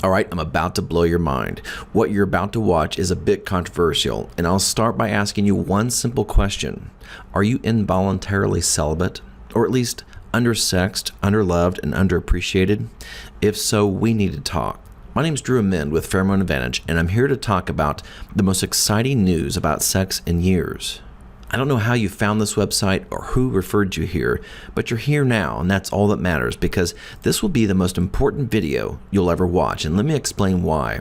All right, I'm about to blow your mind. What you're about to watch is a bit controversial, and I'll start by asking you one simple question. Are you involuntarily celibate? Or at least undersexed, underloved, and underappreciated? If so, we need to talk. My name's Drew Amend with Pheromone Advantage, and I'm here to talk about the most exciting news about sex in years. I don't know how you found this website or who referred you here, but you're here now, and that's all that matters because this will be the most important video you'll ever watch, and let me explain why.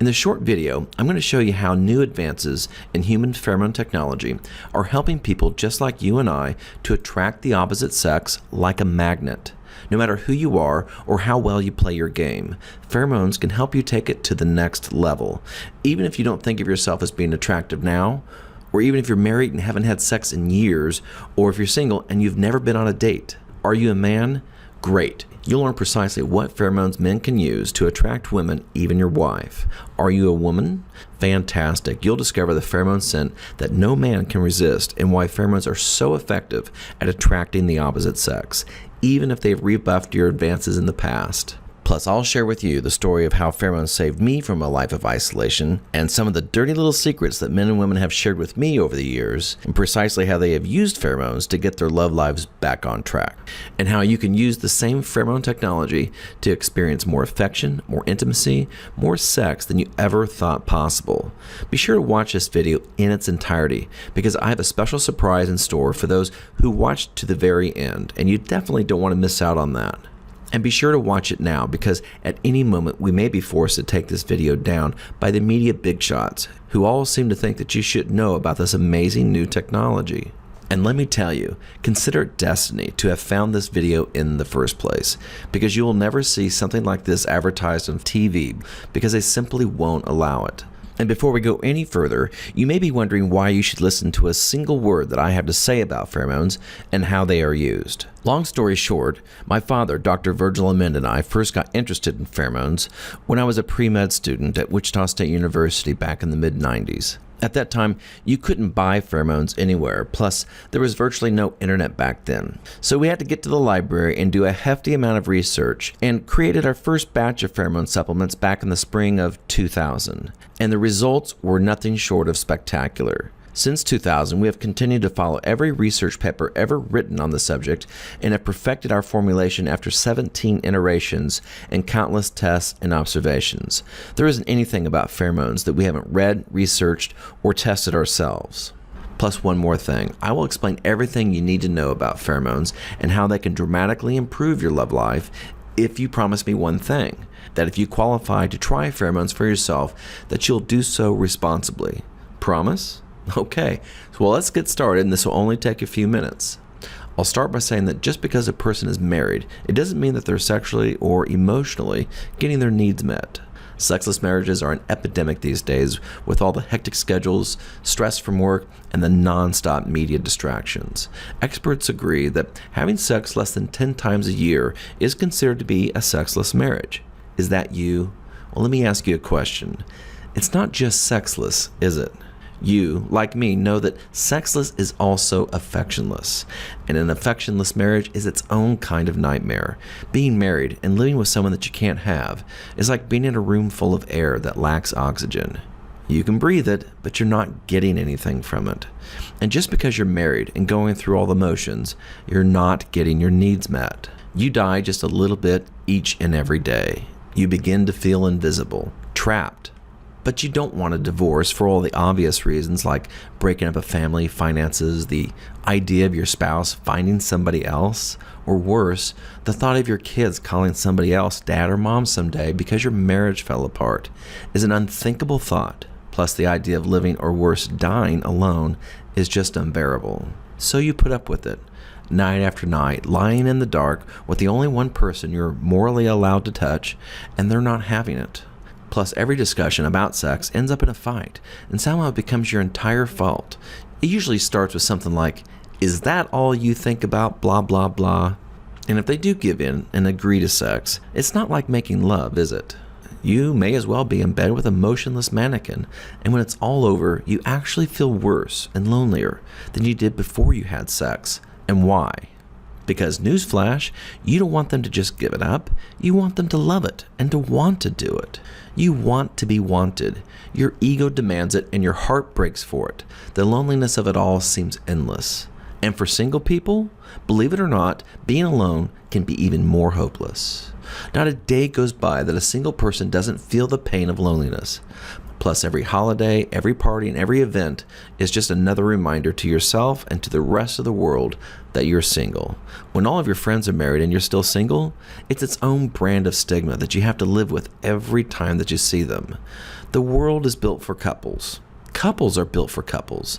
In this short video, I'm going to show you how new advances in human pheromone technology are helping people just like you and I to attract the opposite sex like a magnet. No matter who you are or how well you play your game, pheromones can help you take it to the next level. Even if you don't think of yourself as being attractive now, or even if you're married and haven't had sex in years, or if you're single and you've never been on a date. Are you a man? Great. You'll learn precisely what pheromones men can use to attract women, even your wife. Are you a woman? Fantastic. You'll discover the pheromone scent that no man can resist and why pheromones are so effective at attracting the opposite sex, even if they've rebuffed your advances in the past. Plus, I'll share with you the story of how pheromones saved me from a life of isolation and some of the dirty little secrets that men and women have shared with me over the years and precisely how they have used pheromones to get their love lives back on track and how you can use the same pheromone technology to experience more affection, more intimacy, more sex than you ever thought possible. Be sure to watch this video in its entirety because I have a special surprise in store for those who watched to the very end, and you definitely don't want to miss out on that. And be sure to watch it now because at any moment we may be forced to take this video down by the media big shots who all seem to think that you should know about this amazing new technology. And let me tell you, consider it destiny to have found this video in the first place because you will never see something like this advertised on TV because they simply won't allow it. And before we go any further, you may be wondering why you should listen to a single word that I have to say about pheromones and how they are used. Long story short, my father, Dr. Virgil Amend, and I first got interested in pheromones when I was a pre-med student at Wichita State University back in the mid-90s. At that time, you couldn't buy pheromones anywhere, plus there was virtually no internet back then. So we had to get to the library and do a hefty amount of research and created our first batch of pheromone supplements back in the spring of 2000. And the results were nothing short of spectacular. Since 2000, we have continued to follow every research paper ever written on the subject and have perfected our formulation after 17 iterations and countless tests and observations. There isn't anything about pheromones that we haven't read, researched, or tested ourselves. Plus one more thing, I will explain everything you need to know about pheromones and how they can dramatically improve your love life if you promise me one thing, that if you qualify to try pheromones for yourself, that you'll do so responsibly. Promise? Okay, well let's get started, and this will only take a few minutes. I'll start by saying that just because a person is married, it doesn't mean that they're sexually or emotionally getting their needs met. Sexless marriages are an epidemic these days with all the hectic schedules, stress from work, and the non-stop media distractions. Experts agree that having sex less than 10 times a year is considered to be a sexless marriage. Is that you? Well, let me ask you a question. It's not just sexless, is it? You, like me, know that sexless is also affectionless, and an affectionless marriage is its own kind of nightmare. Being married and living with someone that you can't have is like being in a room full of air that lacks oxygen. You can breathe it, but you're not getting anything from it. And just because you're married and going through all the motions, you're not getting your needs met. You die just a little bit each and every day. You begin to feel invisible, trapped. But you don't want a divorce for all the obvious reasons like breaking up a family, finances, the idea of your spouse finding somebody else, or worse, the thought of your kids calling somebody else dad or mom someday because your marriage fell apart is an unthinkable thought. Plus the idea of living or worse, dying alone is just unbearable. So you put up with it, night after night, lying in the dark with the only one person you're morally allowed to touch, and they're not having it. Plus, every discussion about sex ends up in a fight, and somehow it becomes your entire fault. It usually starts with something like, "Is that all you think about, blah, blah, blah?" And if they do give in and agree to sex, it's not like making love, is it? You may as well be in bed with a motionless mannequin, and when it's all over, you actually feel worse and lonelier than you did before you had sex. And why? Because, newsflash, you don't want them to just give it up. You want them to love it and to want to do it. You want to be wanted. Your ego demands it and your heart breaks for it. The loneliness of it all seems endless. And for single people, believe it or not, being alone can be even more hopeless. Not a day goes by that a single person doesn't feel the pain of loneliness. Plus, every holiday, every party, and every event is just another reminder to yourself and to the rest of the world that you're single. When all of your friends are married and you're still single, it's its own brand of stigma that you have to live with every time that you see them. The world is built for couples. Couples are built for couples.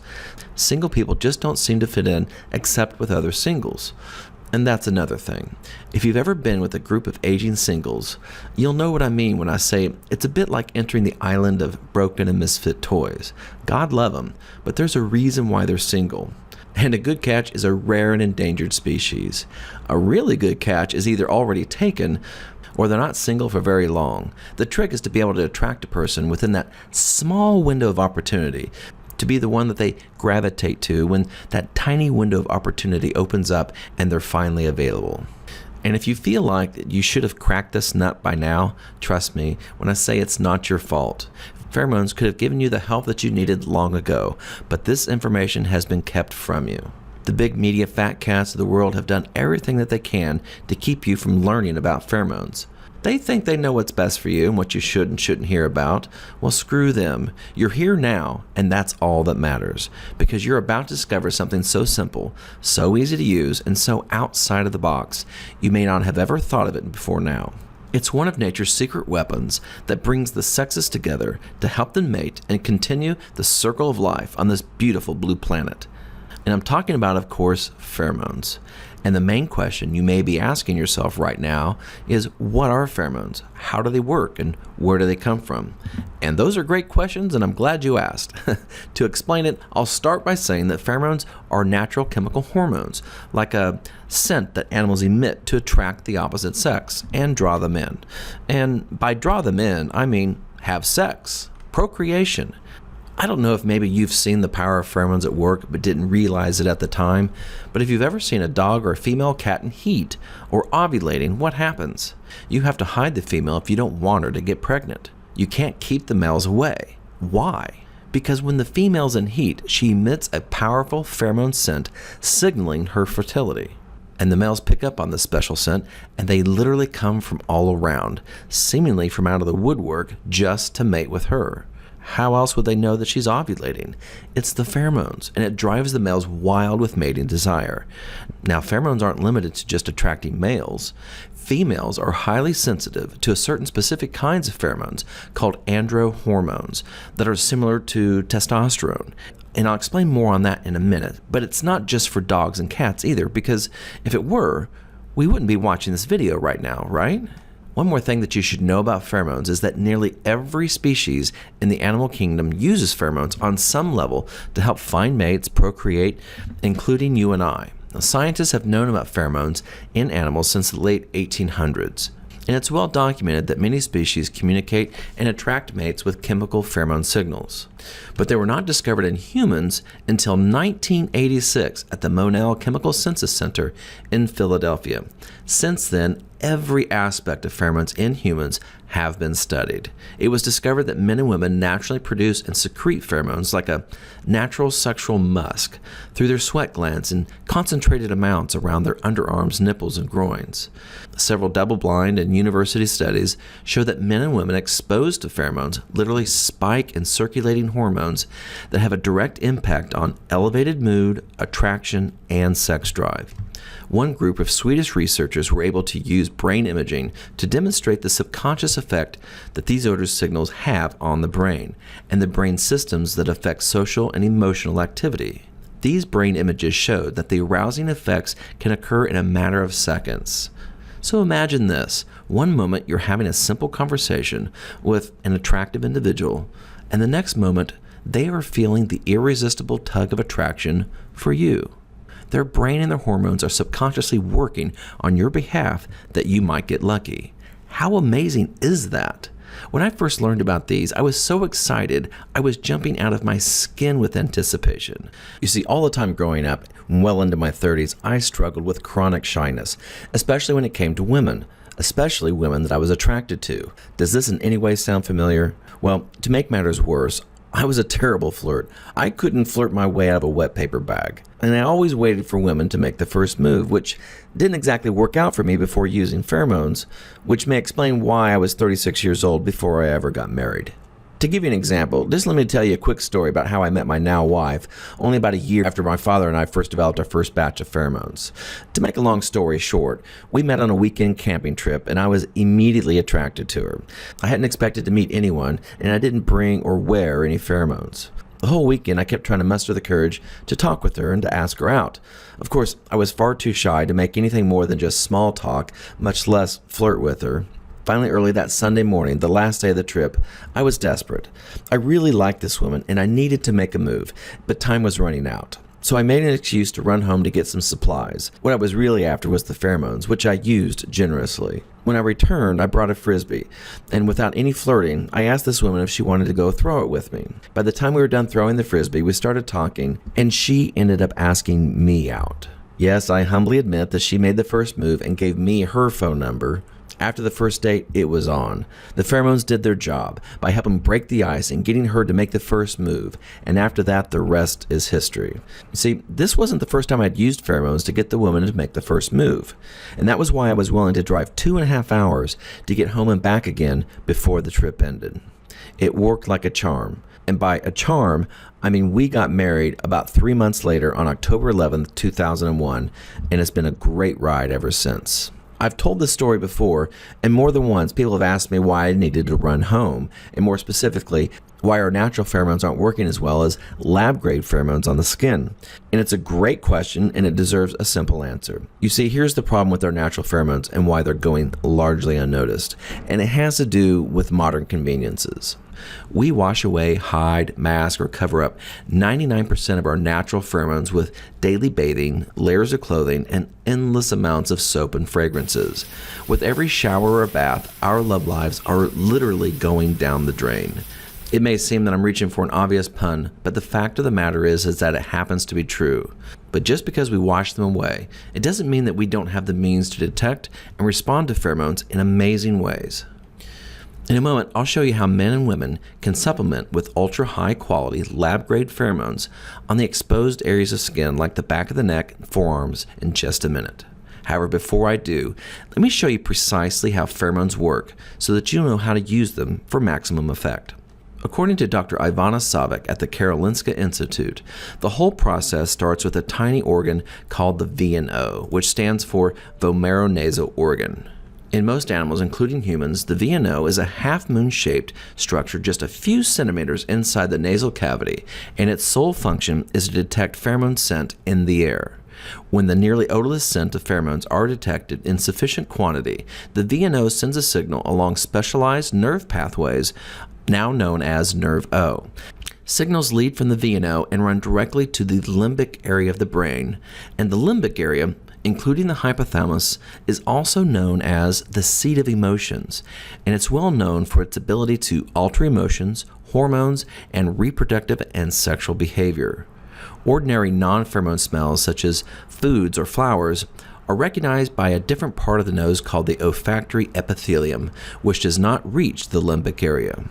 Single people just don't seem to fit in except with other singles. And that's another thing. If you've ever been with a group of aging singles, you'll know what I mean when I say it's a bit like entering the island of broken and misfit toys. God love them, but there's a reason why they're single. And a good catch is a rare and endangered species. A really good catch is either already taken or they're not single for very long. The trick is to be able to attract a person within that small window of opportunity, to be the one that they gravitate to when that tiny window of opportunity opens up and they're finally available. And if you feel like you should have cracked this nut by now, trust me when I say it's not your fault. Pheromones could have given you the help that you needed long ago, but this information has been kept from you. The big media fat cats of the world have done everything that they can to keep you from learning about pheromones. They think they know what's best for you and what you should and shouldn't hear about. Well, screw them. You're here now, and that's all that matters, because you're about to discover something so simple, so easy to use, and so outside of the box, you may not have ever thought of it before now. It's one of nature's secret weapons that brings the sexes together to help them mate and continue the circle of life on this beautiful blue planet. And I'm talking about, of course, pheromones. And the main question you may be asking yourself right now is, what are pheromones? How do they work? And where do they come from? And those are great questions, and I'm glad you asked. To explain it, I'll start by saying that pheromones are natural chemical hormones, like a scent that animals emit to attract the opposite sex and draw them in. And by draw them in, I mean have sex, procreation. I don't know if maybe you've seen the power of pheromones at work but didn't realize it at the time, but if you've ever seen a dog or a female cat in heat or ovulating, what happens? You have to hide the female if you don't want her to get pregnant. You can't keep the males away. Why? Because when the female's in heat, she emits a powerful pheromone scent signaling her fertility. And the males pick up on this special scent, and they literally come from all around, seemingly from out of the woodwork, just to mate with her. How else would they know that she's ovulating? It's the pheromones, and it drives the males wild with mating desire. Now, pheromones aren't limited to just attracting males. Females are highly sensitive to a certain specific kinds of pheromones called androhormones that are similar to testosterone. And I'll explain more on that in a minute, but it's not just for dogs and cats either, because if it were, we wouldn't be watching this video right now, right? One more thing that you should know about pheromones is that nearly every species in the animal kingdom uses pheromones on some level to help find mates, procreate, including you and I. Now, scientists have known about pheromones in animals since the late 1800s, and it's well documented that many species communicate and attract mates with chemical pheromone signals. But they were not discovered in humans until 1986 at the Monell Chemical Synthesis Center in Philadelphia. Since then, every aspect of pheromones in humans have been studied. It was discovered that men and women naturally produce and secrete pheromones like a natural sexual musk through their sweat glands in concentrated amounts around their underarms, nipples, and groins. Several double-blind and university studies show that men and women exposed to pheromones literally spike in circulating hormones that have a direct impact on elevated mood, attraction, and sex drive. One group of Swedish researchers were able to use brain imaging to demonstrate the subconscious effect that these odor signals have on the brain and the brain systems that affect social and emotional activity. These brain images showed that the arousing effects can occur in a matter of seconds. So imagine this. One moment you're having a simple conversation with an attractive individual, and the next moment they are feeling the irresistible tug of attraction for you. Their brain and their hormones are subconsciously working on your behalf that you might get lucky. How amazing is that? When I first learned about these, I was so excited, I was jumping out of my skin with anticipation. You see, all the time growing up, well into my 30s, I struggled with chronic shyness, especially when it came to women, especially women that I was attracted to. Does this in any way sound familiar? Well, to make matters worse, I was a terrible flirt. I couldn't flirt my way out of a wet paper bag. And I always waited for women to make the first move, which didn't exactly work out for me before using pheromones, which may explain why I was 36 years old before I ever got married. To give you an example, just let me tell you a quick story about how I met my now wife, only about a year after my father and I first developed our first batch of pheromones. To make a long story short, we met on a weekend camping trip, and I was immediately attracted to her. I hadn't expected to meet anyone, and I didn't bring or wear any pheromones. The whole weekend, I kept trying to muster the courage to talk with her and to ask her out. Of course, I was far too shy to make anything more than just small talk, much less flirt with her. Finally, early that Sunday morning, the last day of the trip, I was desperate. I really liked this woman, and I needed to make a move, but time was running out. So I made an excuse to run home to get some supplies. What I was really after was the pheromones, which I used generously. When I returned, I brought a Frisbee, and without any flirting, I asked this woman if she wanted to go throw it with me. By the time we were done throwing the Frisbee, we started talking, and she ended up asking me out. Yes, I humbly admit that she made the first move and gave me her phone number. After the first date, it was on. The pheromones did their job by helping break the ice and getting her to make the first move, and after that, the rest is history. See, this wasn't the first time I'd used pheromones to get the woman to make the first move, and that was why I was willing to drive 2.5 hours to get home and back again before the trip ended. It worked like a charm, and by a charm, I mean we got married about 3 months later on October 11th, 2001, and it's been a great ride ever since. I've told this story before, and more than once people have asked me why I needed to run home, and more specifically, why our natural pheromones aren't working as well as lab-grade pheromones on the skin. And it's a great question, and it deserves a simple answer. You see, here's the problem with our natural pheromones and why they're going largely unnoticed, and it has to do with modern conveniences. We wash away, hide, mask, or cover up 99% of our natural pheromones with daily bathing, layers of clothing, and endless amounts of soap and fragrances. With every shower or bath, our love lives are literally going down the drain. It may seem that I'm reaching for an obvious pun, but the fact of the matter is that it happens to be true. But just because we wash them away, it doesn't mean that we don't have the means to detect and respond to pheromones in amazing ways. In a moment, I'll show you how men and women can supplement with ultra-high quality lab-grade pheromones on the exposed areas of skin like the back of the neck and forearms in just a minute. However, before I do, let me show you precisely how pheromones work so that you know how to use them for maximum effect. According to Dr. Ivana Savik at the Karolinska Institute, the whole process starts with a tiny organ called the VNO, which stands for vomeronasal organ. In most animals, including humans, the VNO is a half-moon-shaped structure just a few centimeters inside the nasal cavity, and its sole function is to detect pheromone scent in the air. When the nearly odorless scent of pheromones are detected in sufficient quantity, the VNO sends a signal along specialized nerve pathways, now known as nerve O. Signals lead from the VNO and run directly to the limbic area of the brain, and the limbic area, including the hypothalamus, is also known as the seat of emotions, and it's well known for its ability to alter emotions, hormones, and reproductive and sexual behavior. Ordinary non-pheromone smells, such as foods or flowers, are recognized by a different part of the nose called the olfactory epithelium, which does not reach the limbic area.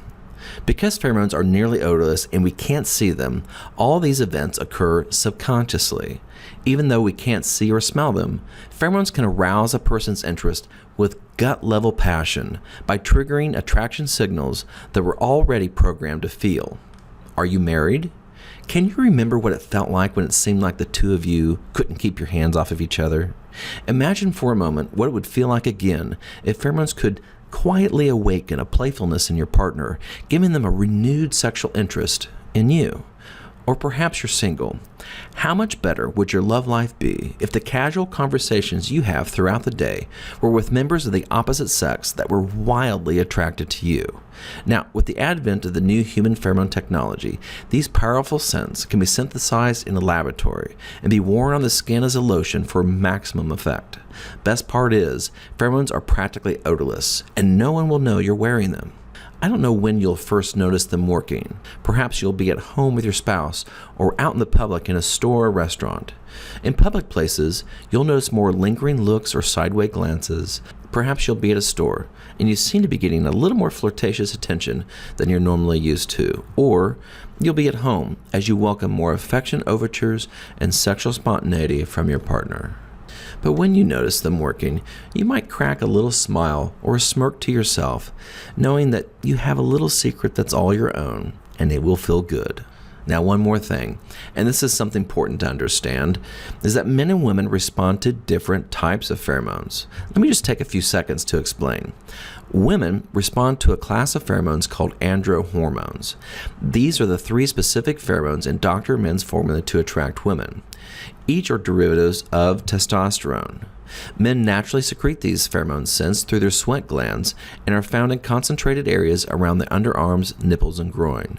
Because pheromones are nearly odorless and we can't see them, all these events occur subconsciously. Even though we can't see or smell them, pheromones can arouse a person's interest with gut-level passion by triggering attraction signals that we're already programmed to feel. Are you married? Can you remember what it felt like when it seemed like the two of you couldn't keep your hands off of each other? Imagine for a moment what it would feel like again if pheromones could quietly awaken a playfulness in your partner, giving them a renewed sexual interest in you. Or perhaps you're single. How much better would your love life be if the casual conversations you have throughout the day were with members of the opposite sex that were wildly attracted to you? Now, with the advent of the new human pheromone technology, these powerful scents can be synthesized in a laboratory and be worn on the skin as a lotion for maximum effect. Best part is, pheromones are practically odorless, and no one will know you're wearing them. I don't know when you'll first notice them working. Perhaps you'll be at home with your spouse or out in the public in a store or restaurant. In public places, you'll notice more lingering looks or sideways glances. Perhaps you'll be at a store and you seem to be getting a little more flirtatious attention than you're normally used to. Or you'll be at home as you welcome more affectionate overtures and sexual spontaneity from your partner. But when you notice them working, you might crack a little smile or a smirk to yourself, knowing that you have a little secret that's all your own, and it will feel good. Now, one more thing, and this is something important to understand, is that men and women respond to different types of pheromones. Let me just take a few seconds to explain. Women respond to a class of pheromones called androhormones. These are the 3 specific pheromones in Dr. Men's formula to attract women. Each are derivatives of testosterone. Men naturally secrete these pheromone scents through their sweat glands and are found in concentrated areas around the underarms, nipples, and groin.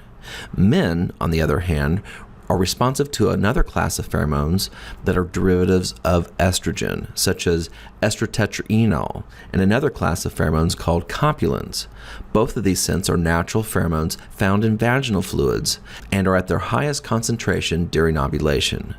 Men, on the other hand, are responsive to another class of pheromones that are derivatives of estrogen, such as estrotetraenol, and another class of pheromones called copulins. Both of these scents are natural pheromones found in vaginal fluids and are at their highest concentration during ovulation.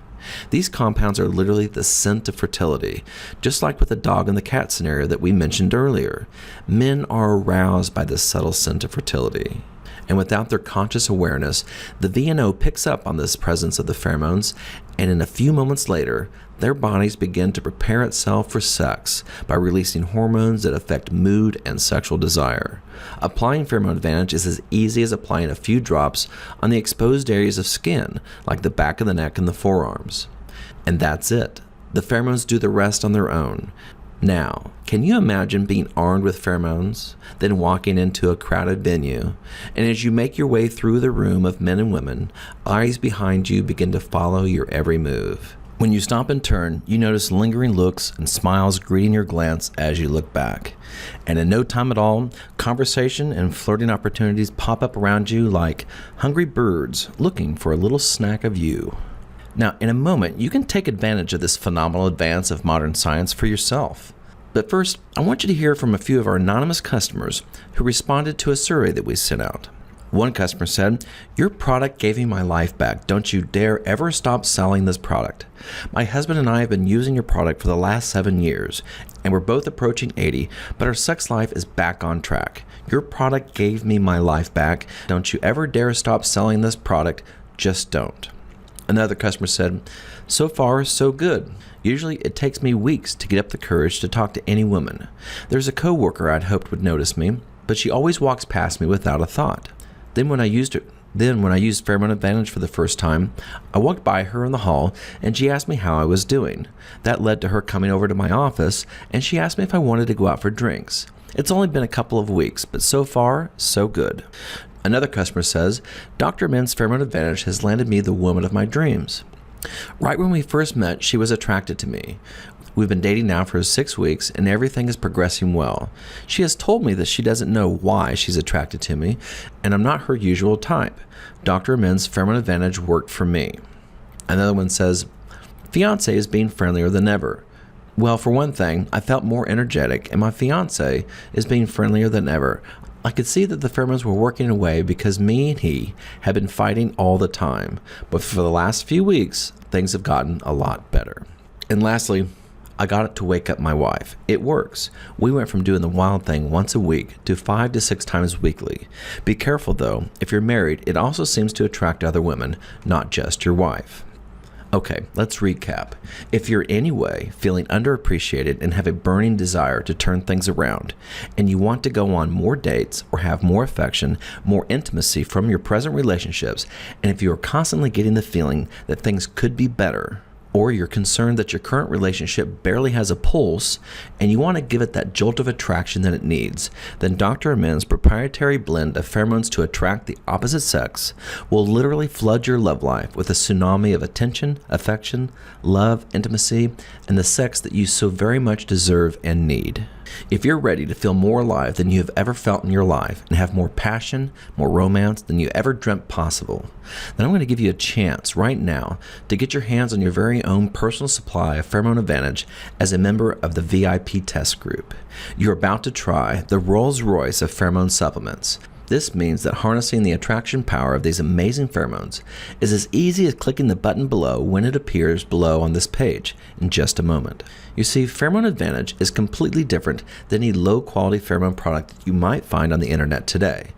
These compounds are literally the scent of fertility, just like with the dog and the cat scenario that we mentioned earlier. Men are aroused by this subtle scent of fertility. And without their conscious awareness, the VNO picks up on this presence of the pheromones, and in a few moments later, their bodies begin to prepare itself for sex by releasing hormones that affect mood and sexual desire. Applying pheromone advantage is as easy as applying a few drops on the exposed areas of skin, like the back of the neck and the forearms. And that's it. The pheromones do the rest on their own. Now, can you imagine being armed with pheromones, then walking into a crowded venue, and as you make your way through the room of men and women, eyes behind you begin to follow your every move. When you stop and turn, you notice lingering looks and smiles greeting your glance as you look back. And in no time at all, conversation and flirting opportunities pop up around you like hungry birds looking for a little snack of you. Now, in a moment, you can take advantage of this phenomenal advance of modern science for yourself. But first, I want you to hear from a few of our anonymous customers who responded to a survey that we sent out. One customer said, "Your product gave me my life back. Don't you dare ever stop selling this product. My husband and I have been using your product for the last 7 years, and we're both approaching 80, but our sex life is back on track. Your product gave me my life back. Don't you ever dare stop selling this product. Just don't." Another customer said, "So far, so good. Usually it takes me weeks to get up the courage to talk to any woman. There's a coworker I'd hoped would notice me, but she always walks past me without a thought. Then when I used Pheromone Advantage for the first time, I walked by her in the hall and she asked me how I was doing. That led to her coming over to my office and she asked me if I wanted to go out for drinks. It's only been a couple of weeks, but so far, so good." Another customer says, "Dr. Men's Pheromone Advantage has landed me the woman of my dreams. Right when we first met, she was attracted to me. We've been dating now for 6 weeks and everything is progressing well. She has told me that she doesn't know why she's attracted to me and I'm not her usual type. Dr. Men's Pheromone Advantage worked for me." Another one says, "Fiance is being friendlier than ever. Well, for one thing, I felt more energetic and my fiance is being friendlier than ever. I could see that the pheromones were working away because me and he had been fighting all the time. But for the last few weeks, things have gotten a lot better." And lastly, "I got it to wake up my wife. It works. We went from doing the wild thing once a week to 5 to 6 times weekly. Be careful though, if you're married, it also seems to attract other women, not just your wife." Okay, let's recap. If you're in any way feeling underappreciated and have a burning desire to turn things around, and you want to go on more dates or have more affection, more intimacy from your present relationships, and if you are constantly getting the feeling that things could be better, or you're concerned that your current relationship barely has a pulse and you want to give it that jolt of attraction that it needs, then Dr. Amen's proprietary blend of pheromones to attract the opposite sex will literally flood your love life with a tsunami of attention, affection, love, intimacy, and the sex that you so very much deserve and need. If you're ready to feel more alive than you have ever felt in your life and have more passion, more romance than you ever dreamt possible, then I'm going to give you a chance right now to get your hands on your very own personal supply of Pheromone Advantage as a member of the VIP test group. You're about to try the Rolls Royce of pheromone supplements. This means that harnessing the attraction power of these amazing pheromones is as easy as clicking the button below when it appears below on this page in just a moment. You see, Pheromone Advantage is completely different than any low-quality pheromone product that you might find on the internet today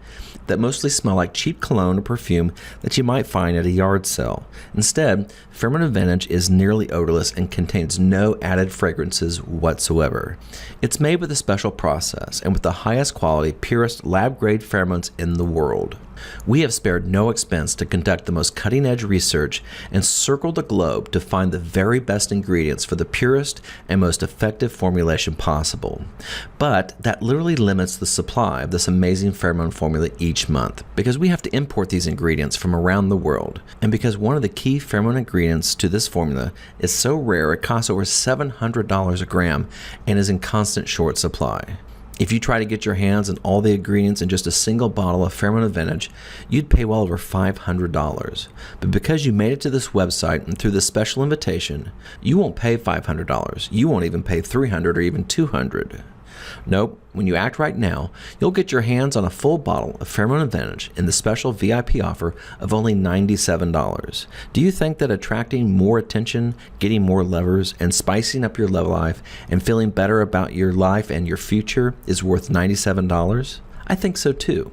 that mostly smell like cheap cologne or perfume that you might find at a yard sale. Instead, Pheromone Advantage is nearly odorless and contains no added fragrances whatsoever. It's made with a special process and with the highest quality, purest lab-grade pheromones in the world. We have spared no expense to conduct the most cutting-edge research and circled the globe to find the very best ingredients for the purest and most effective formulation possible. But that literally limits the supply of this amazing pheromone formula each month because we have to import these ingredients from around the world, and because one of the key pheromone ingredients to this formula is so rare it costs over $700 a gram and is in constant short supply. If you try to get your hands on all the ingredients in just a single bottle of Pheromone Advantage, you'd pay well over $500. But because you made it to this website and through this special invitation, you won't pay $500. You won't even pay $300 or even $200. Nope, when you act right now, you'll get your hands on a full bottle of Pheromone Advantage in the special VIP offer of only $97. Do you think that attracting more attention, getting more lovers, and spicing up your love life and feeling better about your life and your future is worth $97? I think so too,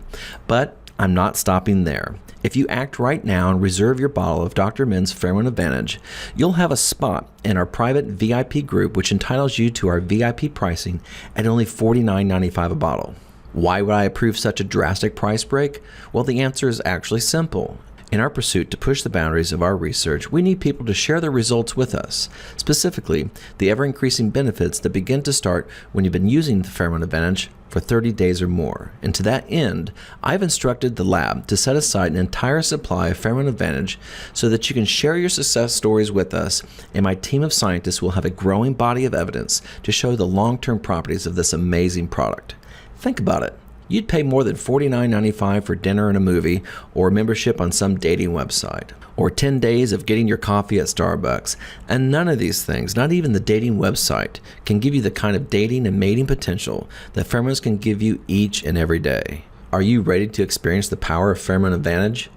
but I'm not stopping there. If you act right now and reserve your bottle of Dr. Min's Pheromone Advantage, you'll have a spot in our private VIP group which entitles you to our VIP pricing at only $49.95 a bottle. Why would I approve such a drastic price break? Well, the answer is actually simple. In our pursuit to push the boundaries of our research, we need people to share their results with us, specifically the ever-increasing benefits that begin to start when you've been using the Pheromone Advantage for 30 days or more. And to that end, I've instructed the lab to set aside an entire supply of Pheromone Advantage so that you can share your success stories with us, and my team of scientists will have a growing body of evidence to show the long-term properties of this amazing product. Think about it. You'd pay more than $49.95 for dinner and a movie, or a membership on some dating website, or 10 days of getting your coffee at Starbucks. And none of these things, not even the dating website, can give you the kind of dating and mating potential that pheromones can give you each and every day. Are you ready to experience the power of Pheromone Advantage?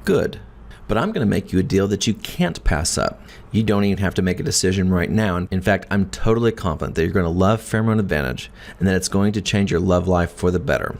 Good. But I'm going to make you a deal that you can't pass up. You don't even have to make a decision right now. In fact, I'm totally confident that you're going to love Pheromone Advantage and that it's going to change your love life for the better.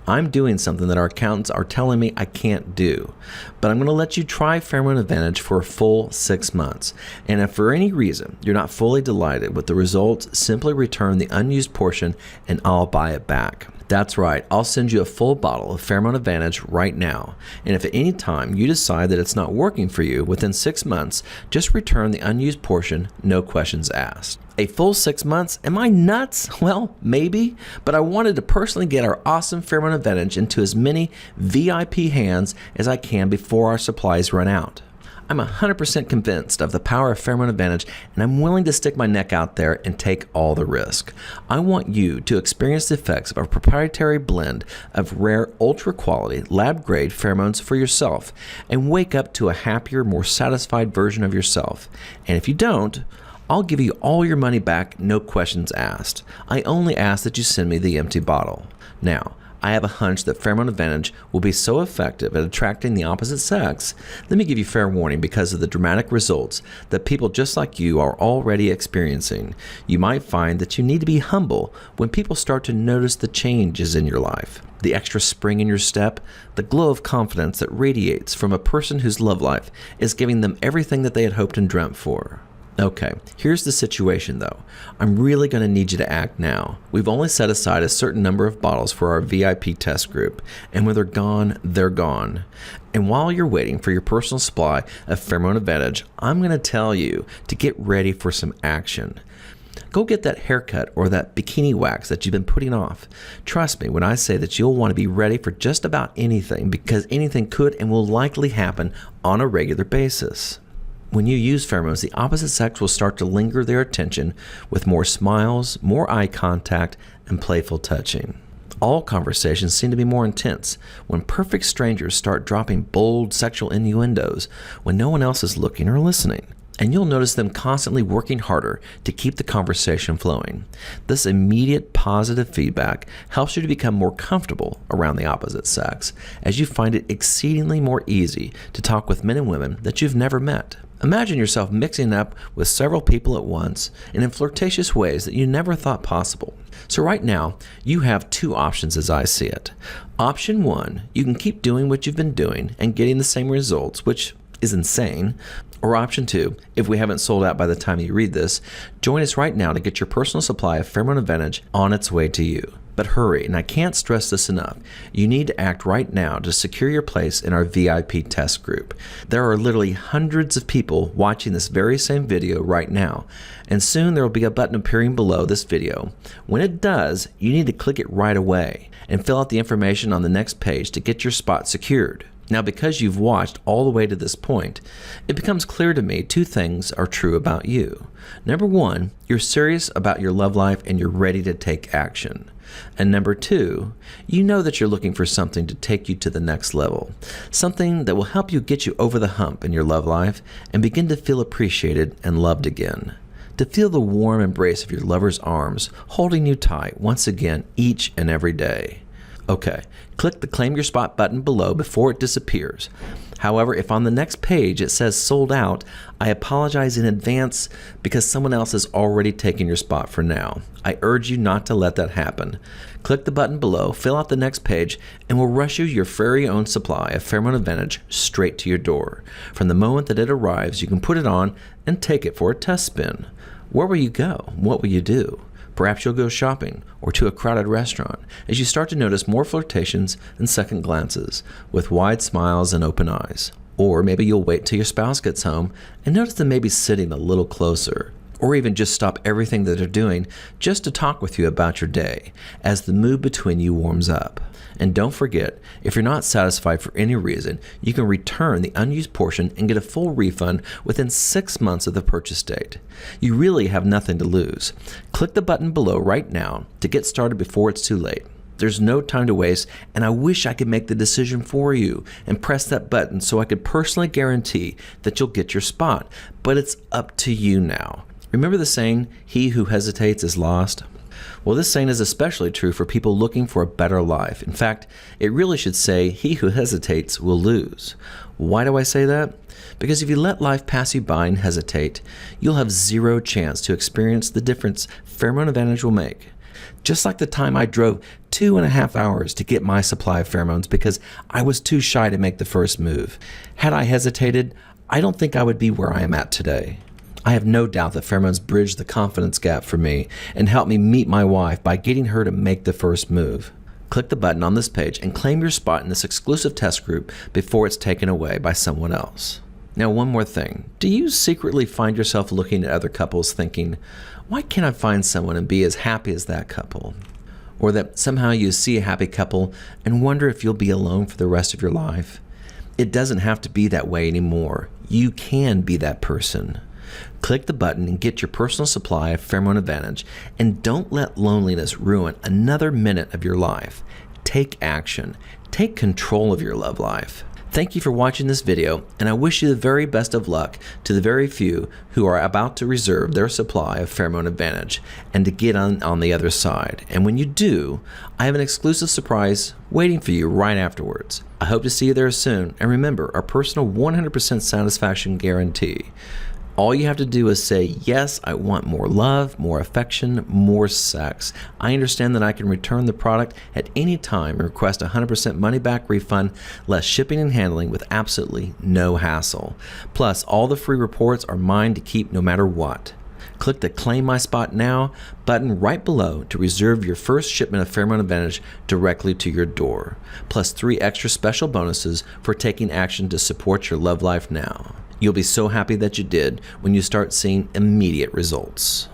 I'm doing something that our accountants are telling me I can't do, but I'm going to let you try Pheromone Advantage for a full 6 months. And if for any reason you're not fully delighted with the results, simply return the unused portion and I'll buy it back. That's right, I'll send you a full bottle of Pheromone Advantage right now. And if at any time you decide that it's not working for you within 6 months, just return the unused portion, no questions asked. A full 6 months? Am I nuts? Well, maybe, but I wanted to personally get our awesome Pheromone Advantage into as many VIP hands as I can before our supplies run out. I'm 100% convinced of the power of Pheromone Advantage, and I'm willing to stick my neck out there and take all the risk. I want you to experience the effects of our proprietary blend of rare, ultra-quality, lab-grade pheromones for yourself and wake up to a happier, more satisfied version of yourself. And if you don't, I'll give you all your money back, no questions asked. I only ask that you send me the empty bottle. Now, I have a hunch that Pheromone Advantage will be so effective at attracting the opposite sex. Let me give you fair warning because of the dramatic results that people just like you are already experiencing. You might find that you need to be humble when people start to notice the changes in your life. The extra spring in your step, the glow of confidence that radiates from a person whose love life is giving them everything that they had hoped and dreamt for. Okay, here's the situation though. I'm really going to need you to act now. We've only set aside a certain number of bottles for our VIP test group, and when they're gone, they're gone. And while you're waiting for your personal supply of Pheromone Advantage, I'm going to tell you to get ready for some action. Go get that haircut or that bikini wax that you've been putting off. Trust me when I say that you'll want to be ready for just about anything, because anything could and will likely happen on a regular basis. When you use pheromones, the opposite sex will start to linger their attention with more smiles, more eye contact, and playful touching. All conversations seem to be more intense when perfect strangers start dropping bold sexual innuendos when no one else is looking or listening. and you'll notice them constantly working harder to keep the conversation flowing. This immediate positive feedback helps you to become more comfortable around the opposite sex, as you find it exceedingly more easy to talk with men and women that you've never met. Imagine yourself mixing up with several people at once and in flirtatious ways that you never thought possible. So right now, you have two options as I see it. Option one, you can keep doing what you've been doing and getting the same results, which is insane. Or option two, if we haven't sold out by the time you read this, join us right now to get your personal supply of Pheromone Advantage on its way to you. But hurry, and I can't stress this enough, you need to act right now to secure your place in our VIP test group. There are literally hundreds of people watching this very same video right now, and soon there will be a button appearing below this video. When it does, you need to click it right away and fill out the information on the next page to get your spot secured. Now, because you've watched all the way to this point, it becomes clear to me two things are true about you. Number one, you're serious about your love life and you're ready to take action. And number two, you know that you're looking for something to take you to the next level, something that will help you get you over the hump in your love life and begin to feel appreciated and loved again. To feel the warm embrace of your lover's arms holding you tight once again each and every day. Okay, click the Claim Your Spot button below before it disappears. However, if on the next page it says sold out, I apologize in advance because someone else has already taken your spot for now. I urge you not to let that happen. Click the button below, fill out the next page, and we'll rush you your very own supply of Pheromone Advantage straight to your door. From the moment that it arrives, you can put it on and take it for a test spin. Where will you go? What will you do? Perhaps you'll go shopping or to a crowded restaurant as you start to notice more flirtations and second glances with wide smiles and open eyes. Or maybe you'll wait till your spouse gets home and notice them maybe sitting a little closer. Or even just stop everything that they're doing just to talk with you about your day as the mood between you warms up. And don't forget, if you're not satisfied for any reason, you can return the unused portion and get a full refund within 6 months of the purchase date. You really have nothing to lose. Click the button below right now to get started before it's too late. There's no time to waste, and I wish I could make the decision for you and press that button so I could personally guarantee that you'll get your spot. But it's up to you now. Remember the saying, he who hesitates is lost? Well, this saying is especially true for people looking for a better life. In fact, it really should say, he who hesitates will lose. Why do I say that? Because if you let life pass you by and hesitate, you'll have zero chance to experience the difference Pheromone Advantage will make. Just like the time I drove 2.5 hours to get my supply of pheromones because I was too shy to make the first move. Had I hesitated, I don't think I would be where I am at today. I have no doubt that pheromones bridged the confidence gap for me and helped me meet my wife by getting her to make the first move. Click the button on this page and claim your spot in this exclusive test group before it's taken away by someone else. Now, one more thing. Do you secretly find yourself looking at other couples thinking, why can't I find someone and be as happy as that couple? Or that somehow you see a happy couple and wonder if you'll be alone for the rest of your life? It doesn't have to be that way anymore. You can be that person. Click the button and get your personal supply of Pheromone Advantage, and don't let loneliness ruin another minute of your life. Take action. Take control of your love life. Thank you for watching this video, and I wish you the very best of luck to the very few who are about to reserve their supply of Pheromone Advantage and to get on the other side. And when you do, I have an exclusive surprise waiting for you right afterwards. I hope to see you there soon, and remember our personal 100% satisfaction guarantee. All you have to do is say, yes, I want more love, more affection, more sex. I understand that I can return the product at any time and request a 100% money-back refund, less shipping and handling with absolutely no hassle. Plus, all the free reports are mine to keep no matter what. Click the Claim My Spot Now button right below to reserve your first shipment of Pheromone Advantage directly to your door, plus 3 extra special bonuses for taking action to support your love life now. You'll be so happy that you did when you start seeing immediate results.